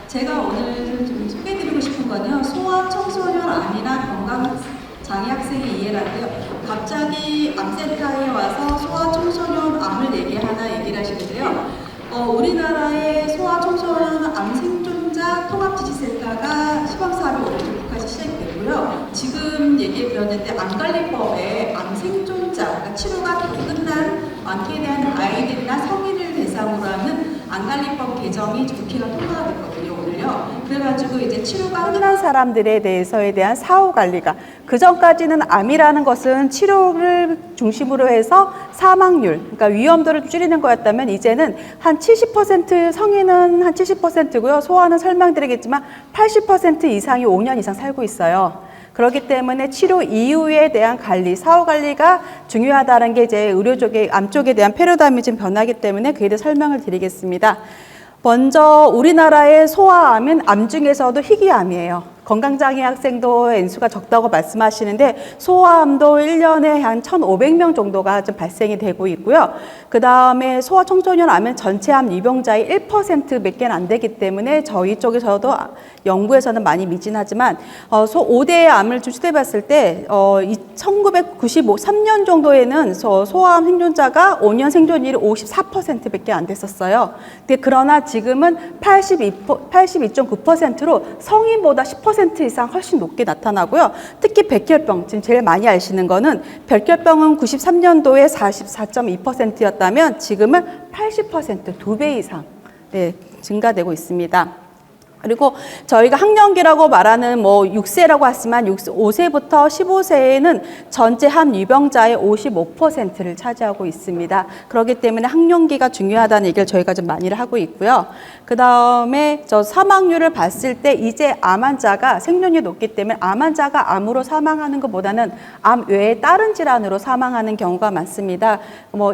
제가 오늘 좀 소개해드리고 싶은 거는 소아 청소년 암이나 건강장애 학생의 이해라는데요. 갑자기 암센터에 와서 소아 청소년 암을 얘기하나 얘기를 하시는데요. 우리나라의 소아 청소년 암 생존자 통합지지센터가 시범사업이 올해부터까지 시작되고요. 지금 얘기 드렸는데 암관리법에 암 생존자, 그러니까 치료가 다 끝난 암기에 대한 아이들이나 성인을 대상으로 하는 암관리법 개정이 국회가 통과가 됐거든요, 오늘요. 그래가지고 이제 치료가 끝난 사람들에 대해서에 대한 사후 관리가, 그 전까지는 암이라는 것은 치료를 중심으로 해서 사망률, 그러니까 위험도를 줄이는 거였다면 이제는 한 70%, 성인은 한 70%고요. 소아는 설명드리겠지만 80% 이상이 5년 이상 살고 있어요. 그렇기 때문에 치료 이후에 대한 관리, 사후 관리가 중요하다는 게 이제 의료 쪽에, 암 쪽에 대한 패러다임이 좀 변하기 때문에 그에 대해 설명을 드리겠습니다. 먼저 우리나라의 소아암은 암 중에서도 희귀암이에요. 건강장애 학생도 N수가 적다고 말씀하시는데 소아암도 1년에 한 1,500명 정도가 좀 발생이 되고 있고요. 그 다음에 소아 청소년 암은 전체 암 유병자의 1%밖에 안 되기 때문에 저희 쪽에서도 연구에서는 많이 미진하지만 5대의 암을 좀 추대봤을 때 1993년 정도에는 소아암 생존자가 5년 생존율이 54%밖에 안 됐었어요. 그러나 지금은 82.9%로 성인보다 10% 이상 훨씬 높게 나타나고요. 특히 백혈병, 지금 제일 많이 아시는 거는 백혈병은 93년도에 44.2%였다면 지금은 80%, 2배 이상 증가되고 있습니다. 그리고 저희가 학령기라고 말하는 6세라고 하지만 5세부터 15세에는 전체 한 유병자의 55%를 차지하고 있습니다. 그렇기 때문에 학령기가 중요하다는 얘기를 저희가 좀 많이 하고 있고요. 그 다음에 저 사망률을 봤을 때 이제 암 환자가 생존율이 높기 때문에 암 환자가 암으로 사망하는 것보다는 암 외에 다른 질환으로 사망하는 경우가 많습니다.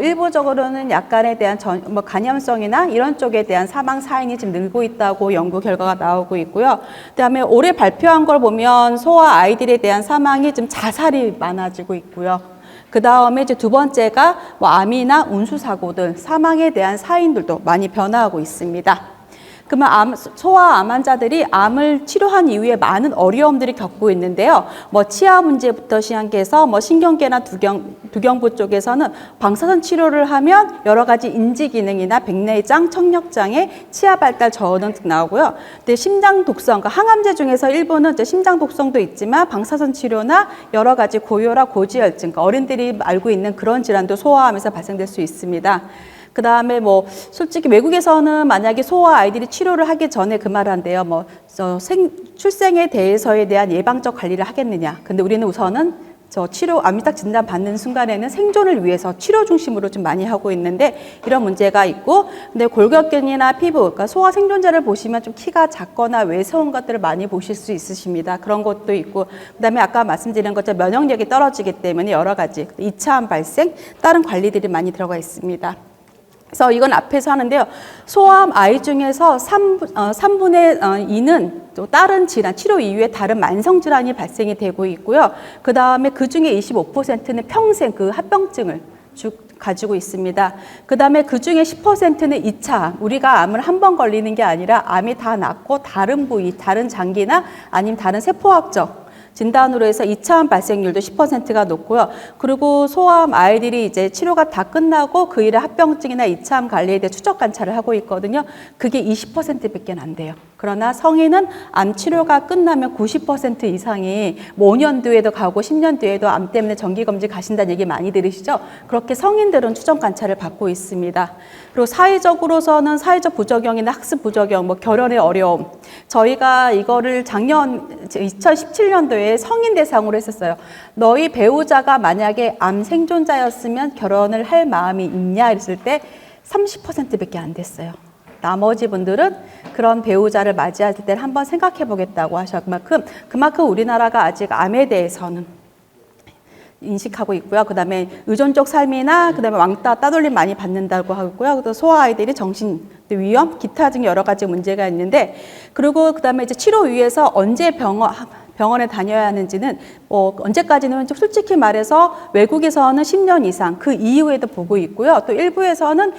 일부적으로는 약간에 대한 간염성이나 이런 쪽에 대한 사망 사인이 지금 늘고 있다고 연구 결과가 나오고 있고요. 그다음에 올해 발표한 걸 보면 소아 아이들에 대한 사망이 좀 자살이 많아지고 있고요. 그 다음에 이제 두 번째가 암이나 운수사고들, 사망에 대한 사인들도 많이 변화하고 있습니다. 그러면 소아 암 환자들이 암을 치료한 이후에 많은 어려움들이 겪고 있는데요. 치아 문제부터 시작해서 신경계나 두경부 쪽에서는 방사선 치료를 하면 여러 가지 인지 기능이나 백내장, 청력장애, 치아 발달 저하등 나오고요. 근데 심장 독성, 그러니까 항암제 중에서 일부는 이제 심장 독성도 있지만 방사선 치료나 여러 가지 고혈압, 고지혈증, 그러니까 어른들이 알고 있는 그런 질환도 소아암에서 발생될 수 있습니다. 그 다음에 솔직히 외국에서는 만약에 소아 아이들이 치료를 하기 전에 그 말 한대요. 출생에 대해서에 대한 예방적 관리를 하겠느냐. 근데 우리는 우선은 암이 딱 진단 받는 순간에는 생존을 위해서 치료 중심으로 좀 많이 하고 있는데 이런 문제가 있고, 근데 골격근이나 피부, 그러니까 소아 생존자를 보시면 좀 키가 작거나 왜소한 것들을 많이 보실 수 있으십니다. 그런 것도 있고, 그다음에 아까 말씀드린 것처럼 면역력이 떨어지기 때문에 여러 가지 2차암 발생, 다른 관리들이 많이 들어가 있습니다. 그래서 이건 앞에서 하는데요. 소아암 아이 중에서 3분의 2는 또 다른 질환, 치료 이후에 다른 만성 질환이 발생이 되고 있고요. 그 다음에 그 중에 25%는 평생 그 합병증을 가지고 있습니다. 그 다음에 그 중에 10%는 2차, 우리가 암을 한 번 걸리는 게 아니라 암이 다 낫고 다른 부위, 다른 장기나 아니면 다른 세포학적 진단으로 해서 2차암 발생률도 10%가 높고요. 그리고 소아암 아이들이 이제 치료가 다 끝나고 그 일에 합병증이나 2차암 관리에 대해 추적 관찰을 하고 있거든요. 그게 20%밖에 안 돼요. 그러나 성인은 암 치료가 끝나면 90% 이상이 5년 뒤에도 가고 10년 뒤에도 암 때문에 정기검진 가신다는 얘기 많이 들으시죠? 그렇게 성인들은 추적 관찰을 받고 있습니다. 그리고 사회적으로서는 사회적 부작용이나 학습 부작용, 결혼의 어려움. 저희가 이거를 작년 2017년도에 성인 대상으로 했었어요. 너희 배우자가 만약에 암 생존자였으면 결혼을 할 마음이 있냐 했을 때 30%밖에 안 됐어요. 나머지 분들은 그런 배우자를 맞이할 때는 한번 생각해 보겠다고 하셨을 그만큼 우리나라가 아직 암에 대해서는 인식하고 있고요. 그 다음에 의존적 삶이나 그 다음에 왕따, 따돌림 많이 받는다고 하고요. 또 소아 아이들이 정신 위험, 기타 등 여러 가지 문제가 있는데, 그리고 그 다음에 이제 치료 위해서 언제 병원에 다녀야 하는지는 언제까지는 좀 솔직히 말해서 외국에서는 10년 이상 그 이후에도 보고 있고요. 또 일부에서는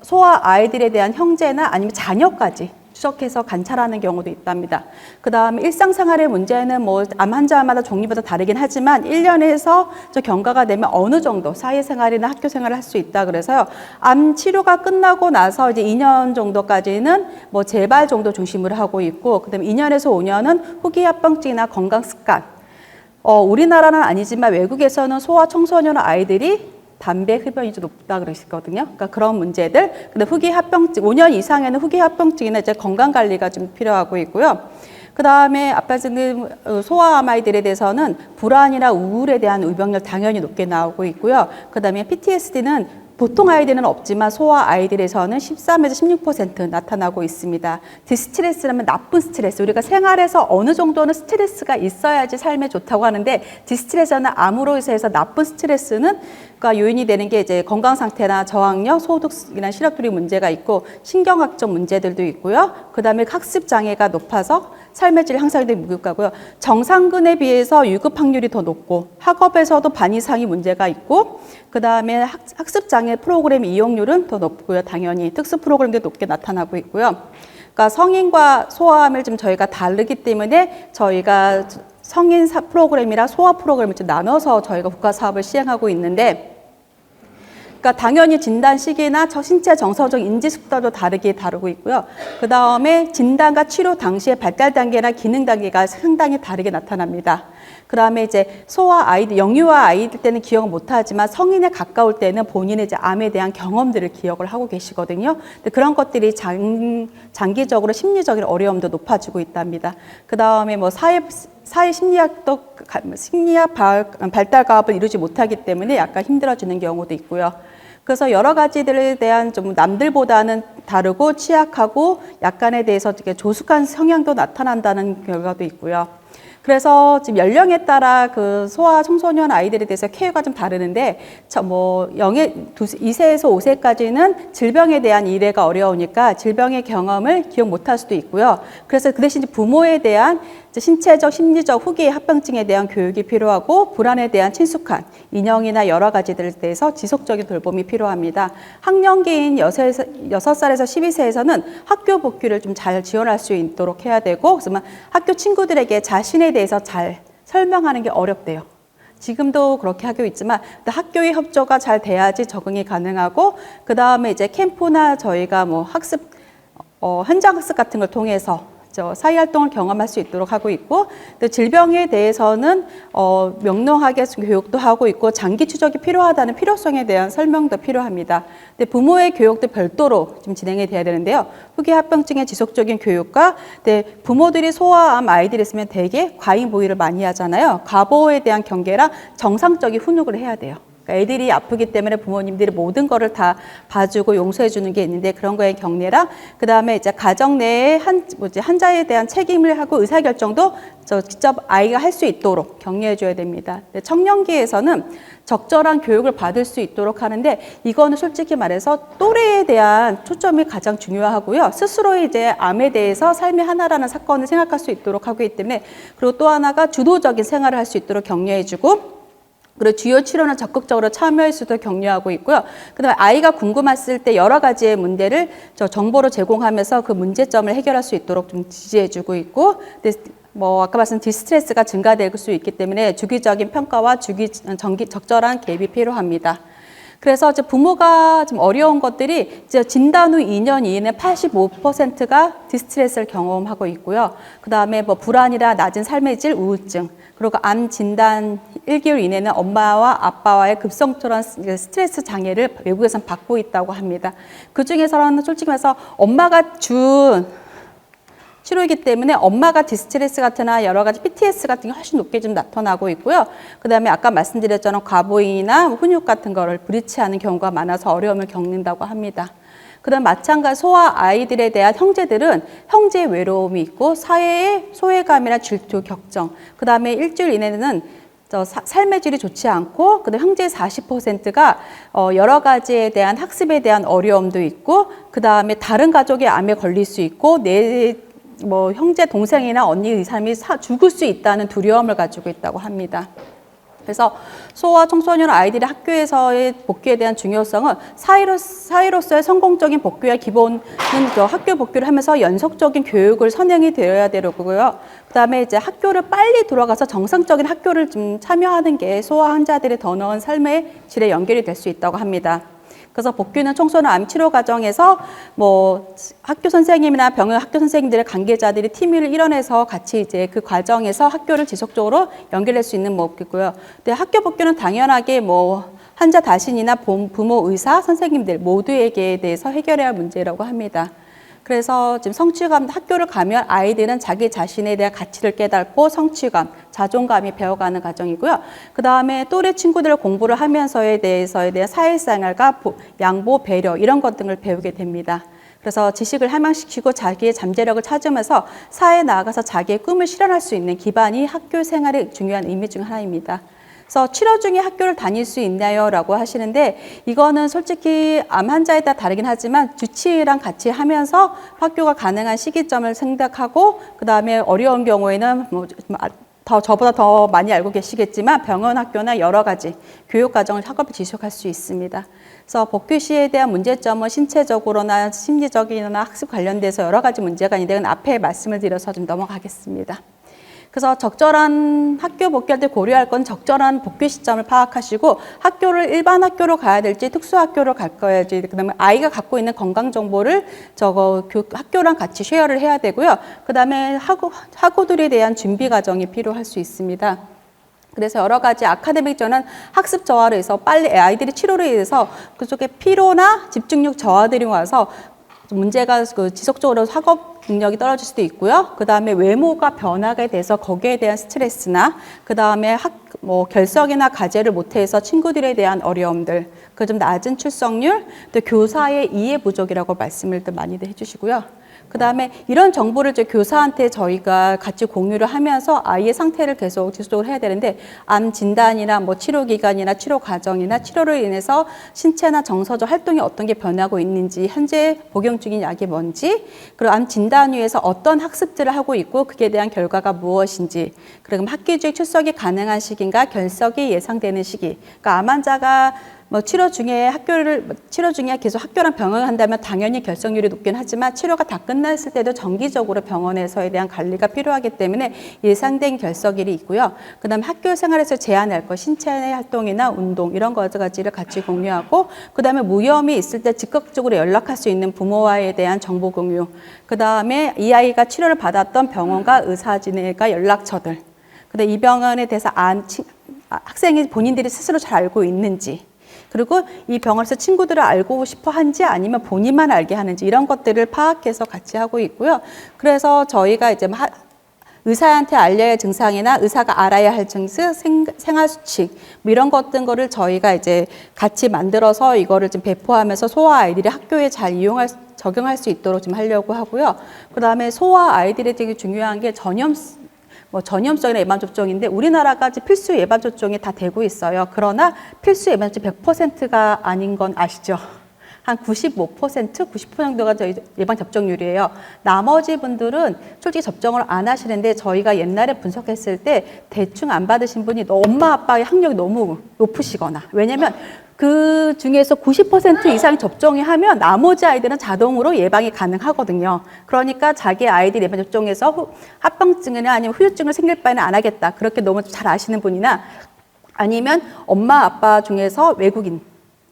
소아 아이들에 대한 형제나 아니면 자녀까지 추적해서 관찰하는 경우도 있답니다. 그 다음에 일상생활의 문제는 뭐 암 환자마다 종류마다 다르긴 하지만 1년에서 저 경과가 되면 어느 정도 사회생활이나 학교생활을 할 수 있다 그래서요. 암 치료가 끝나고 나서 이제 2년 정도까지는 뭐 재발 정도 중심으로 하고 있고, 그다음에 2년에서 5년은 후기합병증이나 건강습관. 우리나라는 아니지만 외국에서는 소아 청소년 아이들이 담배 흡연이 좀 높다 그러시거든요. 그러니까 그런 문제들. 근데 후기합병증, 5년 이상에는 후기합병증이나 이제 건강 관리가 좀 필요하고 있고요. 그 다음에 아까 지금 소아암 아이들에 대해서는 불안이나 우울에 대한 의병률 당연히 높게 나오고 있고요. 그 다음에 PTSD는 보통 아이들은 없지만 소아 아이들에서는 13에서 16% 나타나고 있습니다. 디스트레스라면 나쁜 스트레스, 우리가 생활에서 어느 정도는 스트레스가 있어야지 삶에 좋다고 하는데, 디스트레스나 암으로 인해서 나쁜 스트레스는 그러니까 요인이 되는 게 이제 건강 상태나 저항력, 소득이나 시력들이 문제가 있고 신경학적 문제들도 있고요. 그 다음에 학습 장애가 높아서 삶의 질 향상이 되게 무급하고요. 정상군에 비해서 유급 확률이 더 높고 학업에서도 반 이상이 문제가 있고, 그 다음에 학습 장애 프로그램 이용률은 더 높고요. 당연히 특수 프로그램도 높게 나타나고 있고요. 그러니까 성인과 소아암을 좀 저희가 다르기 때문에 저희가 성인 프로그램이랑 소아 프로그램을 좀 나눠서 저희가 국가 사업을 시행하고 있는데, 그러니까 당연히 진단 시기나 신체 정서적 인지 속도도 다르게 다루고 있고요. 그 다음에 진단과 치료 당시의 발달 단계나 기능 단계가 상당히 다르게 나타납니다. 그 다음에 이제 소아 아이들, 영유아 아이들 때는 기억을 못하지만 성인에 가까울 때는 본인의 이제 암에 대한 경험들을 기억을 하고 계시거든요. 근데 그런 것들이 장기적으로 심리적인 어려움도 높아지고 있답니다. 그 다음에 뭐 사회 심리학도 심리학 발달 가업을 이루지 못하기 때문에 약간 힘들어지는 경우도 있고요. 그래서 여러 가지들에 대한 좀 남들보다는 다르고 취약하고 약간에 대해서 되게 조숙한 성향도 나타난다는 결과도 있고요. 그래서 지금 연령에 따라 그 소아 청소년 아이들에 대해서 케어가 좀 다르는데, 2세에서 5세까지는 질병에 대한 이해가 어려우니까 질병의 경험을 기억 못할 수도 있고요. 그래서 그 대신 부모에 대한 신체적, 심리적 후기 합병증에 대한 교육이 필요하고, 불안에 대한 친숙한 인형이나 여러 가지들에 대해서 지속적인 돌봄이 필요합니다. 학령기인 6살에서 12세에서는 학교 복귀를 좀 잘 지원할 수 있도록 해야 되고, 그래서 학교 친구들에게 자신에 대해서 잘 설명하는 게 어렵대요. 지금도 그렇게 하고 있지만 학교의 협조가 잘 돼야지 적응이 가능하고, 그 다음에 이제 캠프나 저희가 뭐 학습, 현장 학습 같은 걸 통해서 사회활동을 경험할 수 있도록 하고 있고, 또 질병에 대해서는 명료하게 교육도 하고 있고, 장기 추적이 필요하다는 필요성에 대한 설명도 필요합니다. 근데 부모의 교육도 별도로 좀 진행이 돼야 되는데요. 후기합병증의 지속적인 교육과, 부모들이 소아암 아이들이 있으면 되게 과잉 보호를 많이 하잖아요. 과보호에 대한 경계랑 정상적인 훈육을 해야 돼요. 애들이 아프기 때문에 부모님들이 모든 거를 다 봐주고 용서해 주는 게 있는데, 그런 거에 경례랑, 그 다음에 이제 가정 내에 환자에 대한 책임을 하고 의사결정도 직접 아이가 할 수 있도록 격려해 줘야 됩니다. 청년기에서는 적절한 교육을 받을 수 있도록 하는데, 이거는 솔직히 말해서 또래에 대한 초점이 가장 중요하고요. 스스로의 이제 암에 대해서 삶의 하나라는 사건을 생각할 수 있도록 하기 때문에, 그리고 또 하나가 주도적인 생활을 할 수 있도록 격려해 주고, 그리고 주요 치료는 적극적으로 참여할 수도 격려하고 있고요. 그다음에 아이가 궁금했을 때 여러 가지의 문제를 정보로 제공하면서 그 문제점을 해결할 수 있도록 좀 지지해주고 있고, 아까 말씀 디스트레스가 증가될 수 있기 때문에 주기적인 평가와 적절한 개입이 필요합니다. 그래서 이제 부모가 좀 어려운 것들이 이제 진단 후 2년 이내에 85%가 디스트레스를 경험하고 있고요. 그 다음에 뭐 불안이나 낮은 삶의 질, 우울증, 그리고 암 진단 1개월 이내는 엄마와 아빠와의 급성토란 스트레스 장애를 외국에서는 받고 있다고 합니다. 그 중에서는 솔직히 말해서 엄마가 준 치료이기 때문에 엄마가 디스트레스 같은 여러 가지 PTS 같은 게 훨씬 높게 좀 나타나고 있고요. 그 다음에 아까 말씀드렸잖아요. 과보인이나 훈육 같은 거를 브리치하는 경우가 많아서 어려움을 겪는다고 합니다. 그 다음 마찬가지 소아 아이들에 대한 형제들은 형제 외로움이 있고 사회의 소외감이나 질투, 격정, 그 다음에 일주일 이내는 삶의 질이 좋지 않고, 그다음 형제의 40%가 여러 가지에 대한 학습에 대한 어려움도 있고, 그 다음에 다른 가족의 암에 걸릴 수 있고, 형제, 동생이나 언니 이 사람이 죽을 수 있다는 두려움을 가지고 있다고 합니다. 그래서 소아 청소년 아이들이 학교에서의 복귀에 대한 중요성은 사회로서의 성공적인 복귀와 기본은 학교 복귀를 하면서 연속적인 교육을 선행이 되어야 되고요. 그다음에 이제 학교를 빨리 돌아가서 정상적인 학교를 좀 참여하는 게 소아 환자들의 더 나은 삶의 질에 연결이 될 수 있다고 합니다. 그래서 복귀는 청소년 암 치료 과정에서 뭐 학교 선생님이나 병원 학교 선생님들의 관계자들이 팀을 이뤄내서 같이 이제 그 과정에서 학교를 지속적으로 연결할 수 있는 목표고요. 근데 학교 복귀는 당연하게 뭐 환자 자신이나 부모, 의사, 선생님들 모두에게 대해서 해결해야 할 문제라고 합니다. 그래서 지금 성취감, 학교를 가면 아이들은 자기 자신에 대한 가치를 깨닫고 성취감, 자존감이 배워가는 과정이고요. 그 다음에 또래 친구들 공부를 하면서에 대한 사회생활과 양보, 배려 이런 것 등을 배우게 됩니다. 그래서 지식을 함양시키고 자기의 잠재력을 찾으면서 사회에 나아가서 자기의 꿈을 실현할 수 있는 기반이 학교 생활의 중요한 의미 중 하나입니다. 그래서 치료 중에 학교를 다닐 수 있나요? 라고 하시는데 이거는 솔직히 암 환자에 따라 다르긴 하지만 주치의랑 같이 하면서 학교가 가능한 시기점을 생각하고 그다음에 어려운 경우에는 뭐 저보다 더 많이 알고 계시겠지만 병원 학교나 여러 가지 교육 과정을 학업을 지속할 수 있습니다. 그래서 복귀 시에 대한 문제점은 신체적으로나 심리적이나 학습 관련돼서 여러 가지 문제가 있는데 앞에 말씀을 드려서 좀 넘어가겠습니다. 그래서 적절한 학교 복귀할 때 고려할 건 적절한 복귀 시점을 파악하시고 학교를 일반 학교로 가야 될지 특수 학교로 갈 거야지 그다음에 아이가 갖고 있는 건강 정보를 학교랑 같이 쉐어를 해야 되고요. 그다음에 학우들에 대한 준비 과정이 필요할 수 있습니다. 그래서 여러 가지 아카데믹 저는 학습 저하로 해서 빨리 아이들이 치료로 인해서 그쪽에 피로나 집중력 저하들이 와서 문제가 지속적으로 학업 능력이 떨어질 수도 있고요. 그 다음에 외모가 변하게 돼서 거기에 대한 스트레스나 그 다음에 결석이나 과제를 못해서 친구들에 대한 어려움들, 그 좀 낮은 출석률, 또 교사의 이해 부족이라고 말씀을 또 많이들 해주시고요. 그 다음에 이런 정보를 교사한테 저희가 같이 공유를 하면서 아이의 상태를 계속 지속적으로 해야 되는데 암 진단이나 뭐 치료 기간이나 치료 과정이나 치료를 인해서 신체나 정서적 활동이 어떤 게 변하고 있는지 현재 복용 중인 약이 뭔지 그리고 암 진단 위에서 어떤 학습들을 하고 있고 그에 대한 결과가 무엇인지 그리고 학기 중에 출석이 가능한 시기인가 결석이 예상되는 시기 그러니까 암 환자가 치료 중에 계속 학교랑 병원을 한다면 당연히 결석률이 높긴 하지만 치료가 다 끝났을 때도 정기적으로 병원에서에 대한 관리가 필요하기 때문에 예상된 결석일이 있고요. 그 다음에 학교 생활에서 제한할 것, 신체 활동이나 운동 이런 것까지를 같이 공유하고 그 다음에 무염이 있을 때 즉각적으로 연락할 수 있는 부모와에 대한 정보 공유 그 다음에 이 아이가 치료를 받았던 병원과 의사진과 연락처들 그 다음에 이 병원에 대해서 학생이 본인들이 스스로 잘 알고 있는지 그리고 이 병원에서 친구들을 알고 싶어 한지 아니면 본인만 알게 하는지 이런 것들을 파악해서 같이 하고 있고요. 그래서 저희가 이제 의사한테 알려야 할 증상이나 의사가 알아야 할 증상, 생활 수칙 이런 것들을 저희가 이제 같이 만들어서 이거를 좀 배포하면서 소아 아이들이 학교에 잘 적용할 수 있도록 좀 하려고 하고요. 그다음에 소아 아이들이 되게 중요한 게 전염성이나 예방접종인데 우리나라가 필수 예방접종이 다 되고 있어요. 그러나 필수 예방접종 100%가 아닌 건 아시죠? 한 95%, 90% 정도가 저희 예방접종률이에요. 나머지 분들은 솔직히 접종을 안 하시는데 저희가 옛날에 분석했을 때 대충 안 받으신 분이 엄마 아빠의 학력이 너무 높으시거나 왜냐면 그 중에서 90% 이상 접종이 하면 나머지 아이들은 자동으로 예방이 가능하거든요. 그러니까 자기 아이들 예방접종에서 합병증이나 아니면 후유증을 생길 바에는 안 하겠다. 그렇게 너무 잘 아시는 분이나 아니면 엄마 아빠 중에서 외국인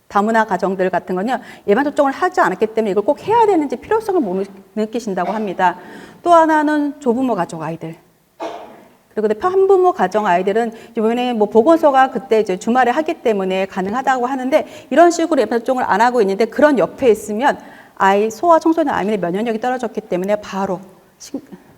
다문화 가정들 같은 거는 예방접종을 하지 않았기 때문에 이걸 꼭 해야 되는지 필요성을 못 느끼신다고 합니다. 또 하나는 조부모 가족 아이들. 그리고 한부모 가정 아이들은 이번에 보건소가 그때 이제 주말에 하기 때문에 가능하다고 하는데 이런 식으로 예방접종을 안 하고 있는데 그런 옆에 있으면 소아 청소년 아이의 면역력이 떨어졌기 때문에 바로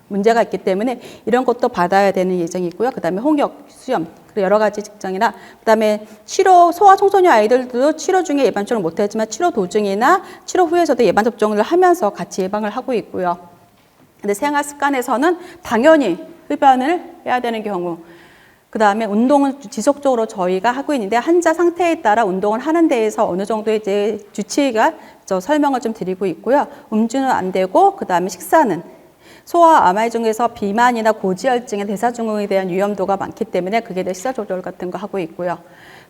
문제가 있기 때문에 이런 것도 받아야 되는 예정이고요. 그다음에 홍역, 수염, 그리고 여러 가지 직장이나 그다음에 소아 청소년 아이들도 치료 중에 예방접종을 못했지만 치료 도중이나 치료 후에서도 예방접종을 하면서 같이 예방을 하고 있고요. 근데 생활 습관에서는 당연히 흡연을 해야 되는 경우 그 다음에 운동은 지속적으로 저희가 하고 있는데 환자 상태에 따라 운동을 하는 데에서 어느 정도 이제 주치의가 설명을 좀 드리고 있고요. 음주는 안 되고 그 다음에 식사는 소아 암아이 중에서 비만이나 고지혈증의 대사증후군에 대한 위험도가 많기 때문에 그게 대한 시설 조절 같은 거 하고 있고요.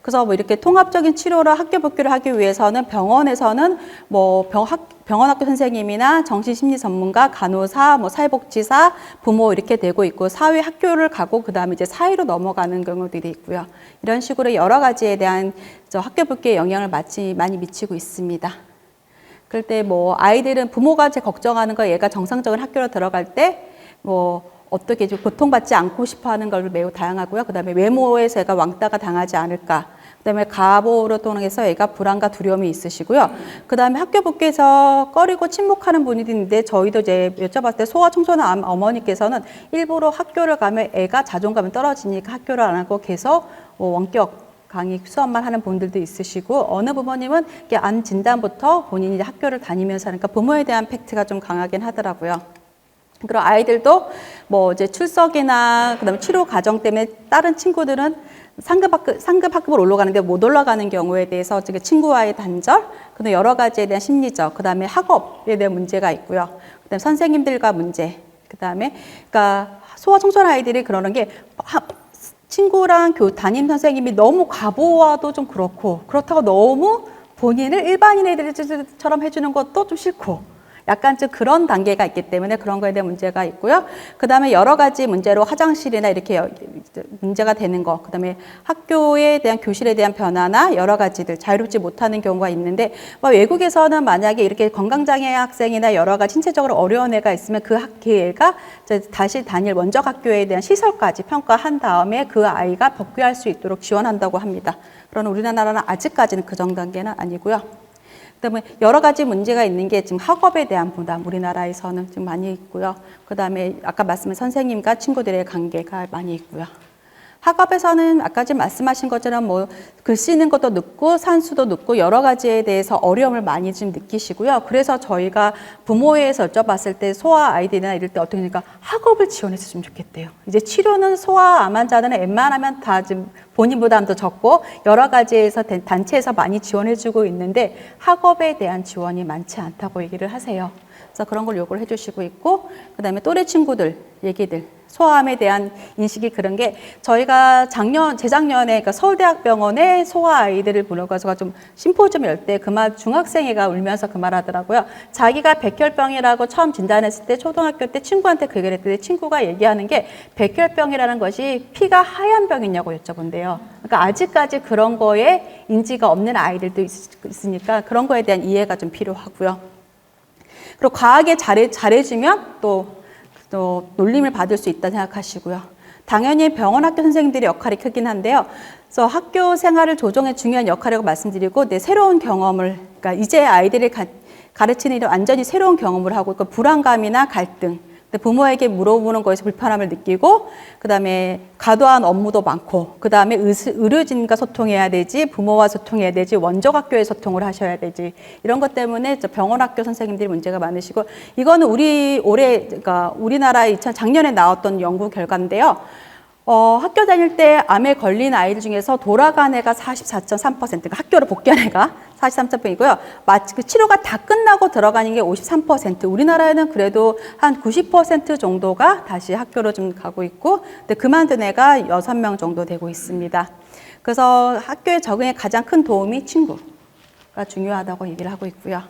그래서 뭐 이렇게 통합적인 치료를 학교 복귀를 하기 위해서는 병원에서는 뭐 병원 학교 선생님이나 정신심리 전문가, 간호사, 뭐 사회복지사, 부모 이렇게 되고 있고 사회 학교를 가고 그다음에 이제 사회로 넘어가는 경우들이 있고요. 이런 식으로 여러 가지에 대한 학교 복귀에 영향을 많이 미치고 있습니다. 그럴 때 뭐 아이들은 부모가 제 걱정하는 거 얘가 정상적인 학교로 들어갈 때 뭐 어떻게 좀 고통받지 않고 싶어 하는 걸 매우 다양하고요. 그 다음에 외모에서 애가 왕따가 당하지 않을까. 그 다음에 가보로 통해서 애가 불안과 두려움이 있으시고요. 그 다음에 학교 복귀에서 꺼리고 침묵하는 분이 있는데 저희도 이제 여쭤봤을 때 소아 청소년 어머니께서는 일부러 학교를 가면 애가 자존감이 떨어지니까 학교를 안 하고 계속 원격 강의 수업만 하는 분들도 있으시고 어느 부모님은 안 진단부터 본인이 학교를 다니면서 하니까 부모에 대한 팩트가 좀 강하긴 하더라고요. 그리고 아이들도 뭐 이제 출석이나 그다음에 치료 과정 때문에 다른 친구들은 상급 학급을 올라가는데 못 올라가는 경우에 대해서 친구와의 단절, 그다음에 여러 가지에 대한 심리적, 그다음에 학업에 대한 문제가 있고요. 그다음에 선생님들과 문제, 그다음에 그러니까 소아 청소년 아이들이 그러는 게 친구랑 담임 선생님이 너무 과보와도 좀 그렇다고 너무 본인을 일반인 애들처럼 해주는 것도 좀 싫고 약간 좀 그런 단계가 있기 때문에 그런 거에 대한 문제가 있고요. 그 다음에 여러 가지 문제로 화장실이나 이렇게 문제가 되는 거, 그 다음에 학교에 대한 교실에 대한 변화나 여러 가지들 자유롭지 못하는 경우가 있는데 외국에서는 만약에 이렇게 건강장애 학생이나 여러 가지 신체적으로 어려운 애가 있으면 그 애가 다시 다닐 원적 학교에 대한 시설까지 평가한 다음에 그 아이가 복귀할 수 있도록 지원한다고 합니다. 그러나 우리나라는 아직까지는 그 정도 단계는 아니고요. 그다음에 여러 가지 문제가 있는 게 지금 학업에 대한 부담 우리나라에서는 좀 많이 있고요. 그다음에 아까 말씀한 선생님과 친구들의 관계가 많이 있고요. 학업에서는 아까 지금 말씀하신 것처럼 뭐 글 쓰는 것도 늦고 산수도 늦고 여러 가지에 대해서 어려움을 많이 좀 느끼시고요. 그래서 저희가 부모회에서 여쭤봤을 때 소아 아이들이나 이럴 때 어떻게 하니까 학업을 지원해 줬으면 좋겠대요. 이제 치료는 소아 암 환자들은 웬만하면 다 지금 본인 부담도 적고 여러 가지에서 단체에서 많이 지원해 주고 있는데 학업에 대한 지원이 많지 않다고 얘기를 하세요. 그래서 그런 걸 요구를 해주시고 있고 그다음에 또래 친구들 얘기들 소아암에 대한 인식이 그런 게 저희가 재작년에 그러니까 서울대학병원에 소아 아이들을 불러가서 좀 심포지엄 열 때 그 말 중학생애가 울면서 그 말 하더라고요. 자기가 백혈병이라고 처음 진단했을 때 초등학교 때 친구한테 그 얘기를 했더니 친구가 얘기하는 게 백혈병이라는 것이 피가 하얀 병이냐고 여쭤본대요. 그러니까 아직까지 그런 거에 인지가 없는 아이들도 있으니까 그런 거에 대한 이해가 좀 필요하고요. 그리고 과하게 잘해주면 또 놀림을 받을 수 있다 생각하시고요. 당연히 병원 학교 선생님들의 역할이 크긴 한데요. 그래서 학교 생활을 조정에 중요한 역할이라고 말씀드리고 새로운 경험을 그러니까 이제 아이들을 가르치는 일은 완전히 새로운 경험을 하고 그 불안감이나 갈등 부모에게 물어보는 거에서 불편함을 느끼고 그다음에 과도한 업무도 많고 그다음에 의료진과 소통해야 되지 부모와 소통해야 되지 원적 학교에 소통을 하셔야 되지 이런 것 때문에 병원 학교 선생님들이 문제가 많으시고 이거는 그러니까 우리나라에 작년에 나왔던 연구 결과인데요. 학교 다닐 때 암에 걸린 아이들 중에서 돌아간 애가 44.3%, 그러니까 학교로 복귀한 애가 43.3%이고요. 그 치료가 다 끝나고 들어가는 게 53%. 우리나라에는 그래도 한 90% 정도가 다시 학교로 좀 가고 있고, 근데 그만둔 애가 6명 정도 되고 있습니다. 그래서 학교에 적응에 가장 큰 도움이 친구가 중요하다고 얘기를 하고 있고요.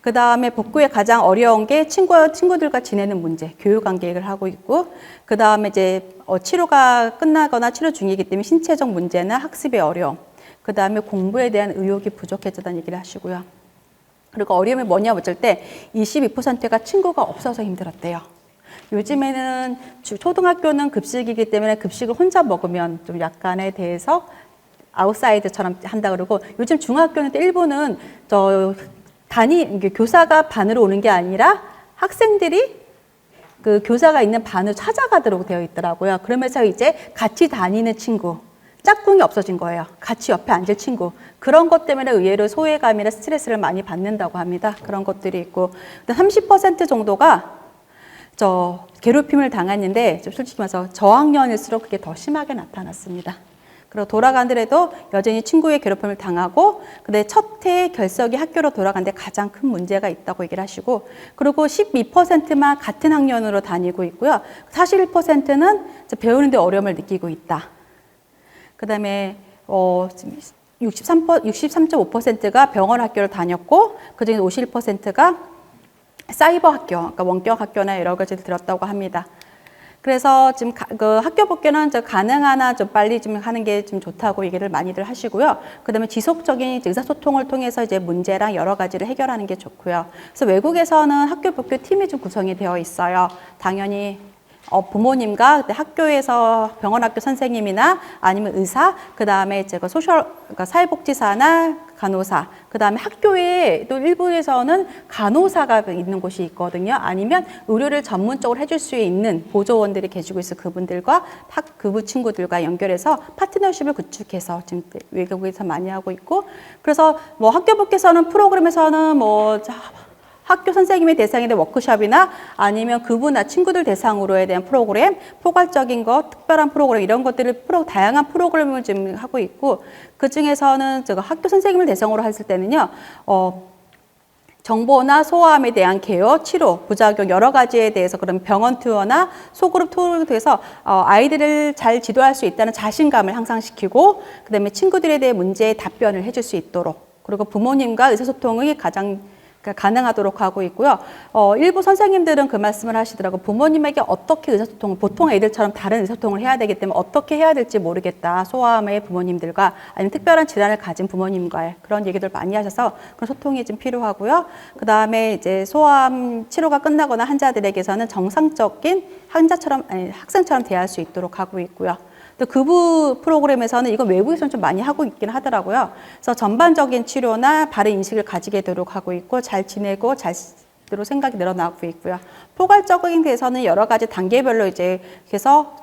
그 다음에 복구에 가장 어려운 게 친구들과 지내는 문제, 교육 관계를 하고 있고, 그 다음에 이제 치료가 끝나거나 치료 중이기 때문에 신체적 문제나 학습의 어려움, 그 다음에 공부에 대한 의욕이 부족해졌다는 얘기를 하시고요. 그리고 어려움이 뭐냐 묻을 때 22%가 친구가 없어서 힘들었대요. 요즘에는 초등학교는 급식이기 때문에 급식을 혼자 먹으면 좀 약간에 대해서 아웃사이드처럼 한다 그러고 요즘 중학교는 일부는 교사가 반으로 오는 게 아니라 학생들이 그 교사가 있는 반을 찾아가도록 되어 있더라고요. 그러면서 이제 같이 다니는 친구, 짝꿍이 없어진 거예요. 같이 옆에 앉을 친구. 그런 것 때문에 의외로 소외감이나 스트레스를 많이 받는다고 합니다. 그런 것들이 있고. 30% 정도가 괴롭힘을 당했는데, 솔직히 말해서 저학년일수록 그게 더 심하게 나타났습니다. 그리고 돌아가더라도 여전히 친구의 괴롭힘을 당하고 근데 첫해 결석이 학교로 돌아가는데 가장 큰 문제가 있다고 얘기를 하시고 그리고 12%만 같은 학년으로 다니고 있고요. 41%는 배우는데 어려움을 느끼고 있다. 그다음에 63.5%가 병원 학교를 다녔고 그중에 51%가 사이버 학교, 그러니까 원격 학교나 여러 가지를 들었다고 합니다. 그래서 지금 그 학교 복귀는 가능하나 좀 빨리 좀 하는 게 좀 좋다고 얘기를 많이들 하시고요. 그다음에 지속적인 의사소통을 통해서 이제 문제랑 여러 가지를 해결하는 게 좋고요. 그래서 외국에서는 학교 복귀 팀이 좀 구성이 되어 있어요. 당연히 부모님과 학교에서 병원학교 선생님이나 아니면 의사, 그 다음에 이제 그러니까 사회복지사나 간호사, 그 다음에 학교에 또 일부에서는 간호사가 있는 곳이 있거든요. 아니면 의료를 전문적으로 해줄 수 있는 보조원들이 계시고 있어 그분들과 그분 친구들과 연결해서 파트너십을 구축해서 지금 외국에서 많이 하고 있고, 그래서 뭐 학교 밖에서는 프로그램에서는 뭐 학교 선생님의 대상이 된 워크숍이나 아니면 그분나 친구들 대상으로에 대한 프로그램, 포괄적인 것, 특별한 프로그램 이런 것들을 다양한 프로그램을 지금 하고 있고 그 중에서는 제가 학교 선생님을 대상으로 했을 때는요, 정보나 소아암에 대한 케어, 치료, 부작용 여러 가지에 대해서 그런 병원 투어나 소그룹 투어를 통해서 아이들을 잘 지도할 수 있다는 자신감을 향상시키고 그다음에 친구들에 대해 문제에 답변을 해줄 수 있도록 그리고 부모님과 의사소통이 가능하도록 하고 있고요. 일부 선생님들은 그 말씀을 하시더라고요. 부모님에게 어떻게 의사소통을, 보통 애들처럼 다른 의사소통을 해야 되기 때문에 어떻게 해야 될지 모르겠다. 소아암의 부모님들과 아니면 특별한 질환을 가진 부모님과의 그런 얘기들 많이 하셔서 그런 소통이 좀 필요하고요. 그 다음에 이제 소아암 치료가 끝나거나 환자들에게서는 정상적인 학생처럼 대할 수 있도록 하고 있고요. 또 그부 프로그램에서는 이건 외국에서는 좀 많이 하고 있긴 하더라고요. 그래서 전반적인 치료나 바른 인식을 가지게 되도록 하고 있고 잘 지내고 잘대로 생각이 늘어나고 있고요. 포괄적인 데서는 여러 가지 단계별로 이제 해서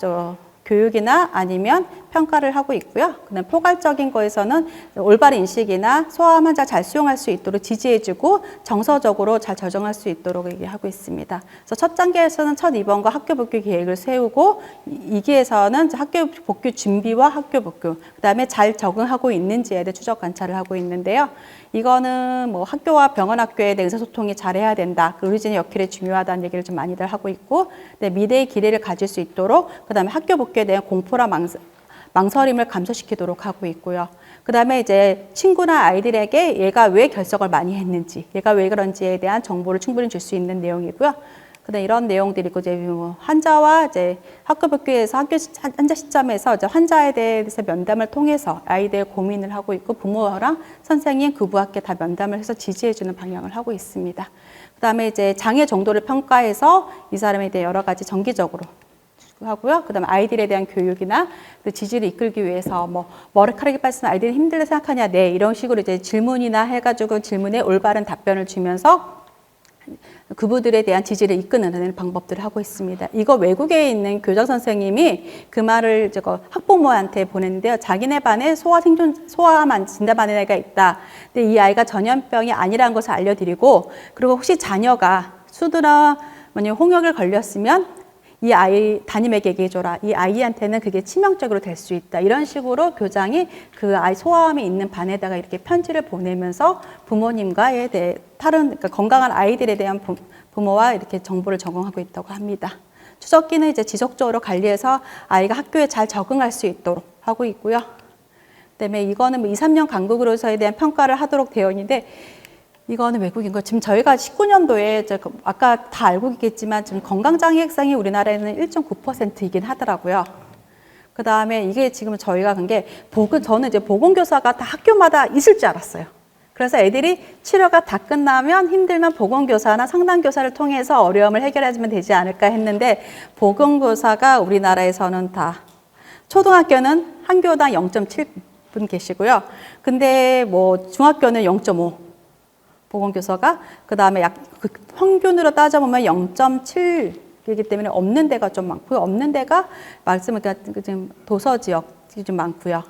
교육이나 아니면 평가를 하고 있고요. 그다음 포괄적인 거에서는 올바른 인식이나 소아암 환자 잘 수용할 수 있도록 지지해주고 정서적으로 잘 조정할 수 있도록 얘기하고 있습니다. 그래서 첫 단계에서는 첫 입원과 학교 복귀 계획을 세우고 2기에서는 학교 복귀 준비와 학교 복귀, 그다음에 잘 적응하고 있는지에 대해 추적 관찰을 하고 있는데요. 이거는 뭐 학교와 병원 학교에 대한 의사소통이 잘해야 된다. 그 의료진의 역할이 중요하다는 얘기를 좀 많이들 하고 있고, 미래의 기대를 가질 수 있도록, 그다음에 학교 복귀에 대한 공포나 망설임을 감소시키도록 하고 있고요. 그다음에 이제 친구나 아이들에게 얘가 왜 결석을 많이 했는지, 얘가 왜 그런지에 대한 정보를 충분히 줄 수 있는 내용이고요. 그다음 이런 내용들이고 이제 환자와 이제 학교 복귀에서 환자 시점에서 이제 환자에 대해서 면담을 통해서 아이들의 고민을 하고 있고 부모랑 선생님, 그부학교 다 면담을 해서 지지해주는 방향을 하고 있습니다. 그다음에 이제 장애 정도를 평가해서 이 사람에 대해 여러 가지 정기적으로 하고요. 그다음에 아이들에 대한 교육이나 지지를 이끌기 위해서 뭐 머리카락이 빠지면 아이들이 힘들다 생각하냐, 네, 이런 식으로 이제 질문이나 해가지고 질문에 올바른 답변을 주면서 그분들에 대한 지지를 이끄는 방법들을 하고 있습니다. 이거 외국에 있는 교장 선생님이 그 말을 학부모한테 보냈는데요. 자기네 반에 소아암 진단받은 애가 있다. 근데 이 아이가 전염병이 아니라는 것을 알려드리고, 그리고 혹시 자녀가 수두나 홍역을 걸렸으면 이 아이 담임에게 얘기해줘라. 이 아이한테는 그게 치명적으로 될 수 있다. 이런 식으로 교장이 그 아이 소아암이 있는 반에다가 이렇게 편지를 보내면서 부모님과에 대해 그러니까 건강한 아이들에 대한 부모와 이렇게 정보를 제공하고 있다고 합니다. 추적기는 이제 지속적으로 관리해서 아이가 학교에 잘 적응할 수 있도록 하고 있고요. 그다음에 이거는 2, 3년 간극으로서에 대한 평가를 하도록 되어 있는데, 이거는 외국인 거. 지금 저희가 19년도에 아까 다 알고 있겠지만 지금 건강장애 학생이 우리나라에는 1.9%이긴 하더라고요. 그 다음에 이게 지금 저희가 간 게 저는 이제 보건교사가 다 학교마다 있을 줄 알았어요. 그래서 애들이 치료가 다 끝나면 힘들면 보건교사나 상담교사를 통해서 어려움을 해결해주면 되지 않을까 했는데, 보건교사가 우리나라에서는 다 초등학교는 한 교당 0.7분 계시고요. 근데 뭐 중학교는 0.5. 보건교사가, 그 다음에 평균으로 따져보면 0.7이기 때문에 없는 데가 좀 많고요. 없는 데가 지금 도서 지역이 좀 많고요.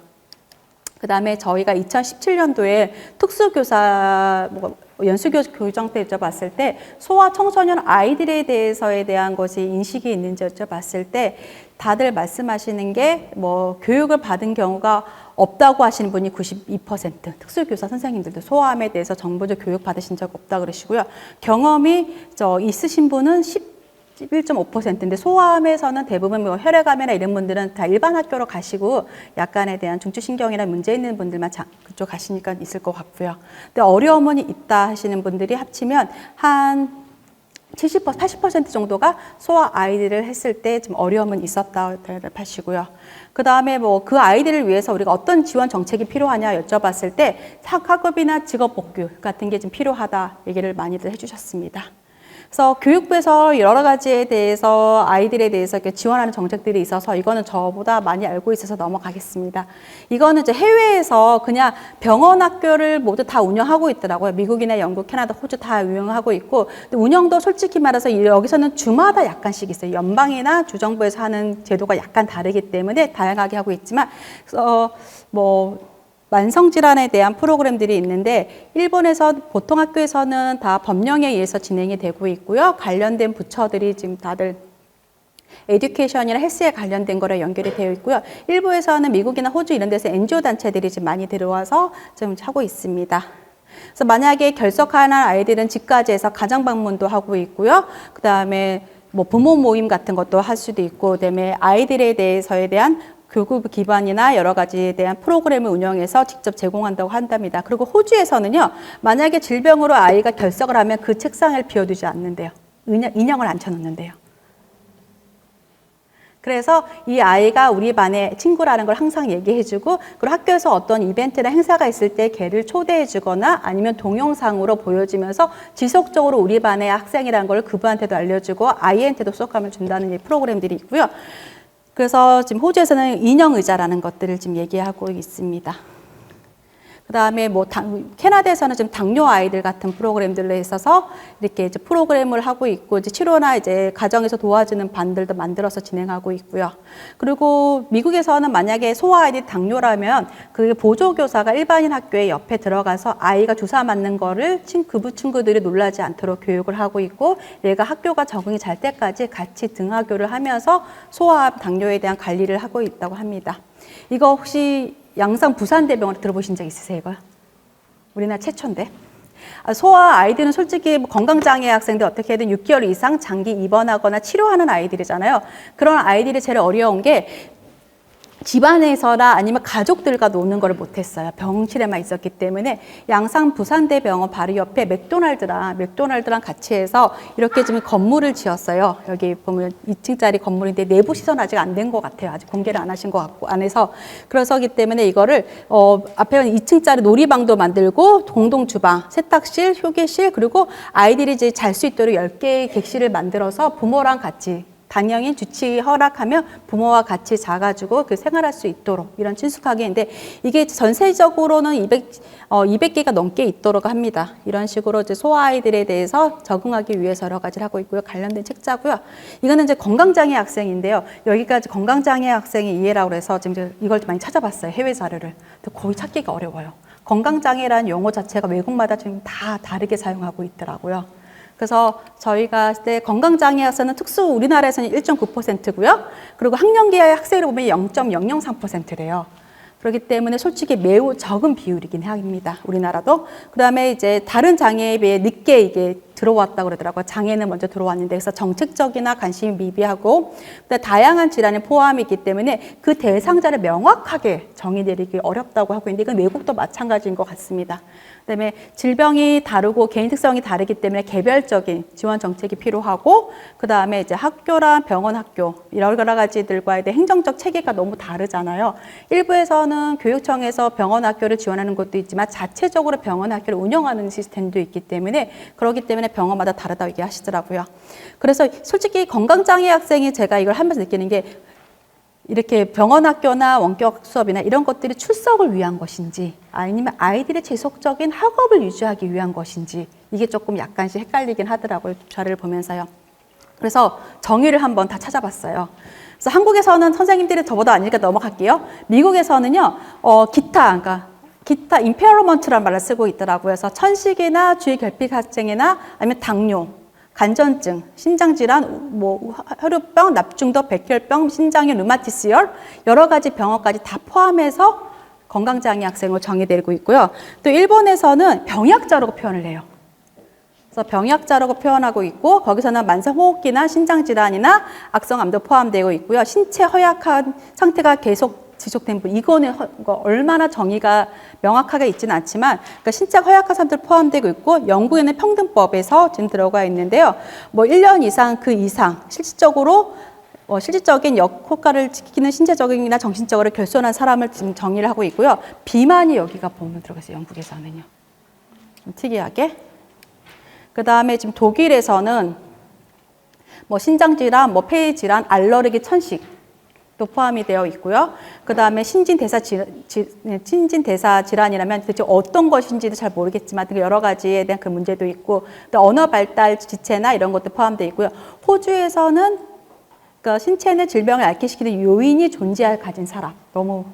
그 다음에 저희가 2017년도에 특수교사 교정 때 여쭤봤을 때 소아 청소년 아이들에 대해서에 대한 것이 인식이 있는지 여쭤봤을 때 다들 말씀하시는 게 뭐 교육을 받은 경우가 없다고 하시는 분이 92%, 특수교사 선생님들도 소아암에 대해서 정보적 교육 받으신 적 없다 그러시고요. 경험이 있으신 분은 11.5%인데 소아암에서는 대부분 뭐 혈액암이나 이런 분들은 다 일반 학교로 가시고 약간에 대한 중추신경이나 문제 있는 분들만 그쪽 가시니까 있을 것 같고요. 근데 어려움은 있다 하시는 분들이 합치면 한 70%, 80% 정도가 소아 아이들을 했을 때 좀 어려움은 있었다 하시고요. 그 다음에 뭐 그 아이들을 위해서 우리가 어떤 지원 정책이 필요하냐 여쭤봤을 때 학업이나 직업 복귀 같은 게 좀 필요하다 얘기를 많이들 해주셨습니다. 그래서 교육부에서 여러 가지에 대해서 아이들에 대해서 이렇게 지원하는 정책들이 있어서 이거는 저보다 많이 알고 있어서 넘어가겠습니다. 이거는 이제 해외에서 그냥 병원 학교를 모두 다 운영하고 있더라고요. 미국이나 영국, 캐나다, 호주 다 운영하고 있고 운영도 솔직히 말해서 여기서는 주마다 약간씩 있어요. 연방이나 주정부에서 하는 제도가 약간 다르기 때문에 다양하게 하고 있지만 만성질환에 대한 프로그램들이 있는데 일본에서 보통 학교에서는 다 법령에 의해서 진행이 되고 있고요. 관련된 부처들이 지금 다들 에듀케이션이나 헬스에 관련된 거랑 연결이 되어 있고요. 일부에서는 미국이나 호주 이런 데서 NGO 단체들이 지금 많이 들어와서 좀 하고 있습니다. 그래서 만약에 결석하는 아이들은 집까지 해서 가정 방문도 하고 있고요. 그 다음에 뭐 부모 모임 같은 것도 할 수도 있고, 그다음에 아이들에 대해서에 대한 교육 기반이나 여러 가지에 대한 프로그램을 운영해서 직접 제공한다고 한답니다. 그리고 호주에서는요, 만약에 질병으로 아이가 결석을 하면 그 책상을 비워두지 않는데요. 인형을 앉혀놓는데요. 그래서 이 아이가 우리 반의 친구라는 걸 항상 얘기해주고, 그리고 학교에서 어떤 이벤트나 행사가 있을 때 걔를 초대해주거나 아니면 동영상으로 보여주면서 지속적으로 우리 반의 학생이라는 걸 그분한테도 알려주고 아이한테도 수업감을 준다는 프로그램들이 있고요. 그래서 지금 호주에서는 인형의자라는 것들을 지금 얘기하고 있습니다. 그 다음에 캐나다에서는 지금 당뇨 아이들 같은 프로그램들로 있어서 이렇게 이제 프로그램을 하고 있고, 이제 치료나 이제 가정에서 도와주는 반들도 만들어서 진행하고 있고요. 그리고 미국에서는 만약에 소아 아이들이 당뇨라면 그 보조교사가 일반인 학교에 옆에 들어가서 아이가 주사 맞는 거를 그 친구들이 놀라지 않도록 교육을 하고 있고, 얘가 학교가 적응이 잘 때까지 같이 등하교를 하면서 소아 당뇨에 대한 관리를 하고 있다고 합니다. 이거 혹시 양산 부산대병원 들어보신 적 있으세요? 이거? 우리나라 최초인데. 소아 아이들은 솔직히 건강장애 학생들 어떻게든 6개월 이상 장기 입원하거나 치료하는 아이들이잖아요. 그런 아이들이 제일 어려운 게 집안에서나 아니면 가족들과 노는 걸 못했어요. 병실에만 있었기 때문에 양산 부산대병원 바로 옆에 맥도날드랑 같이 해서 이렇게 지금 건물을 지었어요. 여기 보면 2층짜리 건물인데 내부 시선 아직 안 된 것 같아요. 아직 공개를 안 하신 것 같고 안에서. 그래서기 때문에 이거를 앞에 2층짜리 놀이방도 만들고 공동 주방, 세탁실, 휴게실, 그리고 아이들이 이제 잘 수 있도록 10개의 객실을 만들어서 부모랑 같이 당연히 주치 허락하면 부모와 같이 자가지고 생활할 수 있도록 이런 친숙하게 했는데, 이게 전세적으로는 200개가 넘게 있도록 합니다. 이런 식으로 이제 소아아이들에 대해서 적응하기 위해서 여러 가지를 하고 있고요. 관련된 책자고요. 이거는 이제 건강장애 학생인데요. 여기까지 건강장애 학생의 이해라고 해서 지금 이걸 많이 찾아봤어요. 해외 자료를. 근데 거의 찾기가 어려워요. 건강장애라는 용어 자체가 외국마다 좀 다 다르게 사용하고 있더라고요. 그래서 저희가 그때 건강장애 학생은 우리나라에서는 1.9%고요. 그리고 학령기의 학생을 보면 0.003%래요. 그렇기 때문에 솔직히 매우 적은 비율이긴 합니다. 우리나라도. 그 다음에 이제 다른 장애에 비해 늦게 이게 들어왔다고 그러더라고요. 장애는 먼저 들어왔는데, 그래서 정책적이나 관심이 미비하고 다양한 질환이 포함이 있기 때문에 그 대상자를 명확하게 정의내리기 어렵다고 하고 있는데, 이건 외국도 마찬가지인 것 같습니다. 그다음에 질병이 다르고 개인 특성이 다르기 때문에 개별적인 지원 정책이 필요하고, 그다음에 이제 학교랑 병원 학교 여러 가지들과의 행정적 체계가 너무 다르잖아요. 일부에서는 교육청에서 병원 학교를 지원하는 것도 있지만 자체적으로 병원 학교를 운영하는 시스템도 있기 때문에, 그렇기 때문에 병원마다 다르다고 얘기하시더라고요. 그래서 솔직히 건강장애 학생이 제가 이걸 하면서 느끼는 게, 이렇게 병원 학교나 원격 수업이나 이런 것들이 출석을 위한 것인지 아니면 아이들의 지속적인 학업을 유지하기 위한 것인지, 이게 조금 약간씩 헷갈리긴 하더라고요. 자료를 보면서요. 그래서 정의를 한번 다 찾아봤어요. 그래서 한국에서는 선생님들이 저보다 아니니까 넘어갈게요. 미국에서는요, 그러니까 기타 임페어먼트라는 말을 쓰고 있더라고요. 그래서 천식이나 주의 결핍학증이나 아니면 당뇨, 간전증, 심장질환, 뭐 혈우병, 납중독, 백혈병, 신장염, 류마티스열 여러 가지 병원까지 다 포함해서 건강장애 학생으로 정의되고 있고요. 또 일본에서는 병약자라고 표현을 해요. 그래서 병약자라고 표현하고 있고 거기서는 만성호흡기나 신장질환이나 악성암도 포함되고 있고요. 신체 허약한 상태가 계속 지속된 분, 이거는 얼마나 정의가 명확하게 있지는 않지만 그러니까 신체 허약한 사람들 포함되고 있고 영국에는 평등법에서 지금 들어가 있는데요. 뭐 1년 이상 그 이상 실질적으로 실질적인 역효과를 지키는 신체적이나 정신적으로 결손한 사람을 지금 정의를 하고 있고요. 비만이 여기가 보면 들어가있어요. 영국에서는요. 좀 특이하게. 그 다음에 지금 독일에서는 뭐 신장질환, 뭐 폐질환, 알러르기, 천식도 포함이 되어 있고요. 그 다음에 신진대사 질환이라면 도대체 어떤 것인지도 잘 모르겠지만 여러 가지에 대한 그 문제도 있고 또 언어 발달 지체나 이런 것도 포함되어 있고요. 호주에서는 그러니까 신체는 질병을 앓게 시키는 요인이 가진 사람. 너무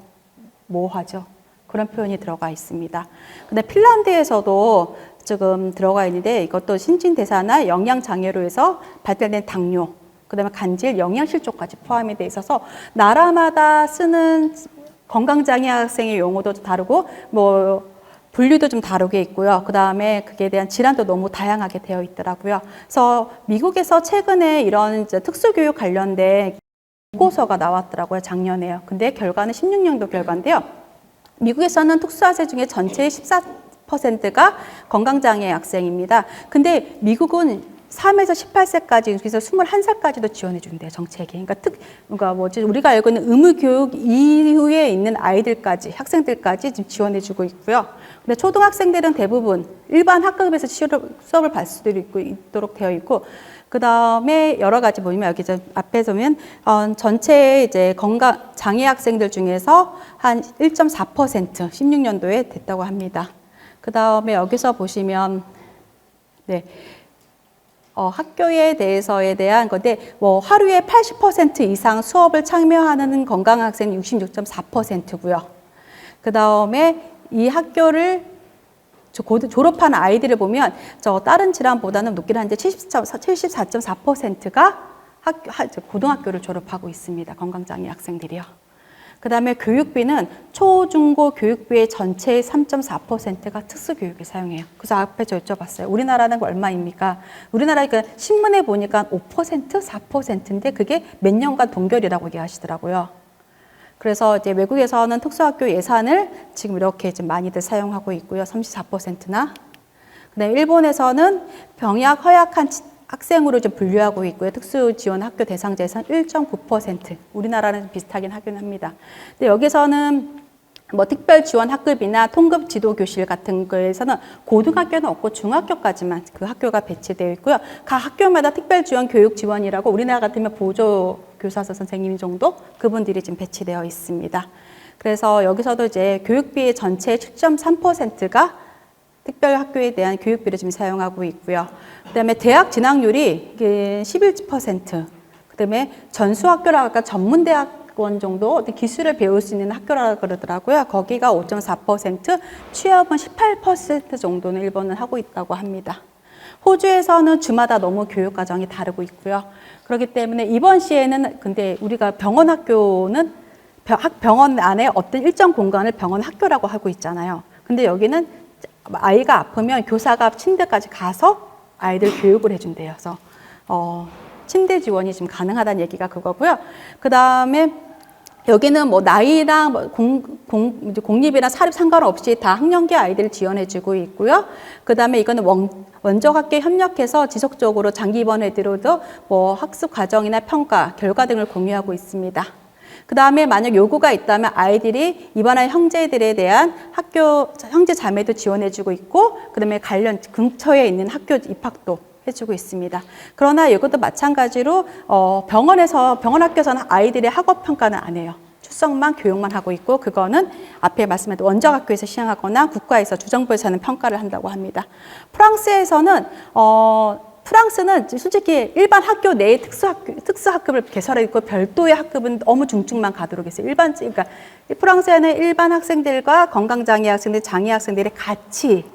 모호하죠. 그런 표현이 들어가 있습니다. 근데 핀란드에서도 지금 들어가 있는데 이것도 신진대사나 영양장애로 해서 발달된 당뇨, 그다음에 간질, 영양실조까지 포함이 돼 있어서 나라마다 쓰는 건강장애 학생의 용어도 다르고 뭐 분류도 좀 다르게 있고요. 그다음에 그에 대한 질환도 너무 다양하게 되어 있더라고요. 그래서 미국에서 최근에 이런 이제 특수교육 관련된 보고서가 나왔더라고요. 작년에요. 근데 결과는 16년도 결과인데요. 미국에서는 특수학생 중에 전체의 14%가 건강장애 학생입니다. 근데 미국은 3에서 18세까지, 그래서 21살까지도 지원해 준대요, 정책이. 그러니까 우리가 알고 있는 의무교육 이후에 있는 아이들까지, 학생들까지 지금 지원해 주고 있고요. 근데 초등학생들은 대부분 일반 학급에서 수업을 받을 수도 있도록 되어 있고, 그 다음에 여러 가지 보면 여기 앞에 보면 전체 이제 장애 학생들 중에서 한 1.4% 16년도에 됐다고 합니다. 그 다음에 여기서 보시면 네. 학교에 대한 건데, 뭐, 하루에 80% 이상 수업을 참여하는 건강학생 66.4%고요. 그 다음에 이 학교를 졸업한 아이들을 보면, 다른 질환보다는 높긴 한데 74.4%가 고등학교를 졸업하고 있습니다. 건강장애 학생들이요. 그 다음에 교육비는 초, 중고 교육비의 전체의 3.4%가 특수교육에 사용해요. 그래서 앞에 저 여쭤봤어요. 우리나라는 얼마입니까? 우리나라 신문에 보니까 5%, 4%인데 그게 몇 년간 동결이라고 얘기하시더라고요. 그래서 이제 외국에서는 특수학교 예산을 지금 이렇게 좀 많이들 사용하고 있고요. 34%나. 그다음에 일본에서는 병약 허약한 학생으로 좀 분류하고 있고요. 특수지원 학교 대상자 예산 1.9%. 우리나라는 비슷하긴 하긴 합니다. 근데 여기서는 뭐 특별 지원 학급이나 통급 지도 교실 같은 거에서는 고등학교는 없고 중학교까지만 그 학교가 배치되어 있고요. 각 학교마다 특별 지원 교육 지원이라고 우리나라 같으면 보조 교사서 선생님 정도 그분들이 지금 배치되어 있습니다. 그래서 여기서도 이제 교육비의 전체 7.3%가 특별 학교에 대한 교육비를 지금 사용하고 있고요. 그다음에 대학 진학률이 11%. 그다음에 전수학교라고 아까 전문대학원 정도 기술을 배울 수 있는 학교라고 그러더라고요. 거기가 5.4%, 취업은 18% 정도는 일본은 하고 있다고 합니다. 호주에서는 주마다 너무 교육 과정이 다르고 있고요. 그렇기 때문에 이번 시에는 근데 우리가 병원 학교는 병원 안에 어떤 일정 공간을 병원 학교라고 하고 있잖아요. 근데 여기는 아이가 아프면 교사가 침대까지 가서 아이들 교육을 해준대요. 그래서 침대 지원이 지금 가능하다는 얘기가 그거고요. 그 다음에 여기는 뭐 나이랑 뭐 공립이나 사립 상관없이 다 학령기 아이들을 지원해주고 있고요. 그 다음에 이거는 원적학계 협력해서 지속적으로 장기 입원해들어도 뭐 학습 과정이나 평가, 결과 등을 공유하고 있습니다. 그 다음에 만약 요구가 있다면 아이들이 입원한 형제들에 대한 형제 자매도 지원해주고 있고, 그 다음에 관련 근처에 있는 학교 입학도 해주고 있습니다. 그러나 이것도 마찬가지로 병원 학교에서는 아이들의 학업 평가는 안 해요. 출석만 교육만 하고 있고, 그거는 앞에 말씀드린 원적학교에서 시행하거나 국가에서 주정부에서 하는 평가를 한다고 합니다. 프랑스에서는 프랑스는 솔직히 일반 학교 내에 특수학급을 개설해 있고 별도의 학급은 너무 중증만 가도록 했어요. 그러니까 프랑스에는 일반 학생들과 건강장애 학생들, 장애 학생들이 같이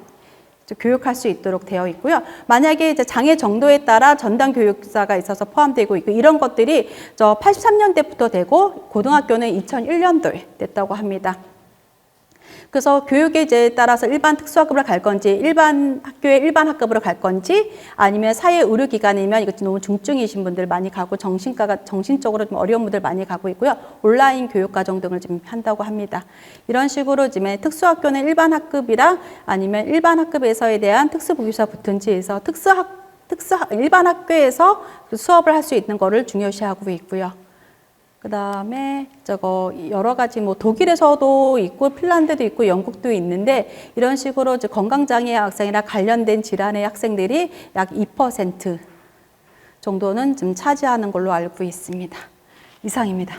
교육할 수 있도록 되어 있고요. 만약에 이제 장애 정도에 따라 전담 교육사가 있어서 포함되고 있고 이런 것들이 83년대부터 되고 고등학교는 2001년도에 됐다고 합니다. 그래서 교육에 이제 따라서 일반 특수학급으로 갈 건지, 일반 학교에 일반 학급으로 갈 건지, 아니면 사회 의료기관이면 이거 너무 중증이신 분들 많이 가고 정신적으로 좀 어려운 분들 많이 가고 있고요. 온라인 교육과정 등을 지금 한다고 합니다. 이런 식으로 지금 특수학교는 일반 학급이랑 아니면 일반 학급에서에 대한 특수부교사 붙은지 해서 일반 학교에서 수업을 할 수 있는 거를 중요시하고 있고요. 그 다음에 여러 가지 독일에서도 있고 핀란드도 있고 영국도 있는데 이런 식으로 이제 건강장애 학생이나 관련된 질환의 학생들이 약 2% 정도는 좀 차지하는 걸로 알고 있습니다. 이상입니다.